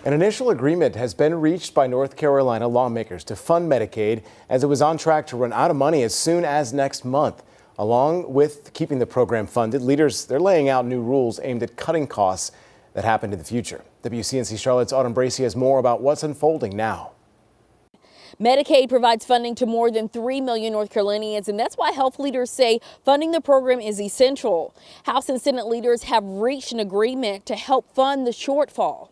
An initial agreement has been reached by North Carolina lawmakers to fund Medicaid, as it was on track to run out of money as soon as next month. Along with keeping the program funded, leaders, they're laying out new rules aimed at cutting costs that happen in the future. WCNC Charlotte's Autumn Bracey has more about what's unfolding now. Medicaid provides funding to more than 3 million North Carolinians, and that's why health leaders say funding the program is essential. House and Senate leaders have reached an agreement to help fund the shortfall.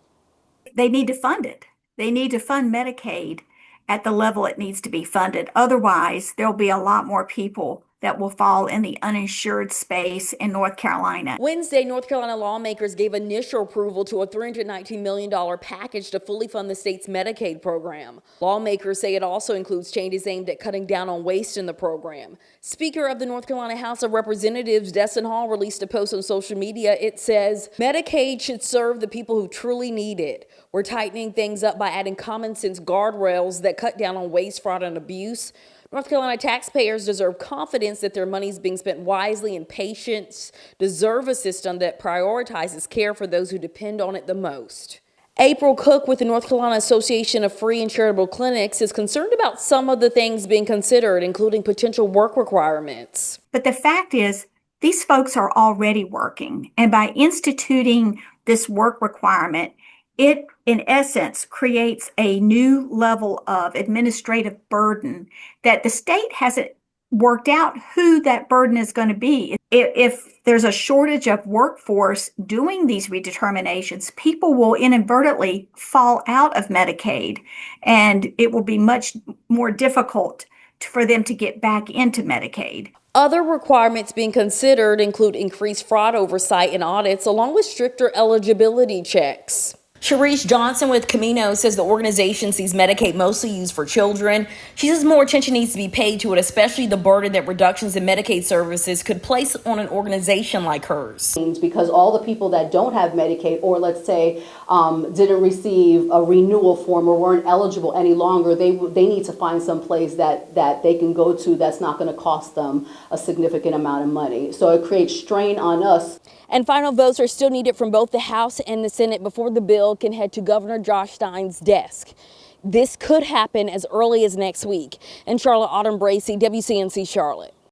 They need to fund it. They need to fund Medicaid at the level it needs to be funded. Otherwise, there'll be a lot more people that will fall in the uninsured space in North Carolina. Wednesday, North Carolina lawmakers gave initial approval to a $319 million package to fully fund the state's Medicaid program. Lawmakers say it also includes changes aimed at cutting down on waste in the program. Speaker of the North Carolina House of Representatives, Destin Hall, released a post on social media. It says, Medicaid should serve the people who truly need it. We're tightening things up by adding common sense guardrails that cut down on waste, fraud, and abuse. North Carolina taxpayers deserve confidence that their money is being spent wisely, and patients deserve a system that prioritizes care for those who depend on it the most. April Cook with the North Carolina Association of Free and Charitable Clinics is concerned about some of the things being considered, including potential work requirements. But the fact is, these folks are already working, and by instituting this work requirement, it, in essence, creates a new level of administrative burden that the state hasn't worked out who that burden is going to be. If there's a shortage of workforce doing these redeterminations, people will inadvertently fall out of Medicaid, and it will be much more difficult for them to get back into Medicaid. Other requirements being considered include increased fraud oversight and audits, along with stricter eligibility checks. Sharice Johnson with Camino says the organization sees Medicaid mostly used for children. She says more attention needs to be paid to it, especially the burden that reductions in Medicaid services could place on an organization like hers. Because all the people that don't have Medicaid, or let's say didn't receive a renewal form or weren't eligible any longer, they need to find some place that they can go to that's not going to cost them a significant amount of money. So it creates strain on us. And final votes are still needed from both the House and the Senate before the bill can head to Governor Josh Stein's desk. This could happen as early as next week. In Charlotte, Autumn Bracey, WCNC Charlotte.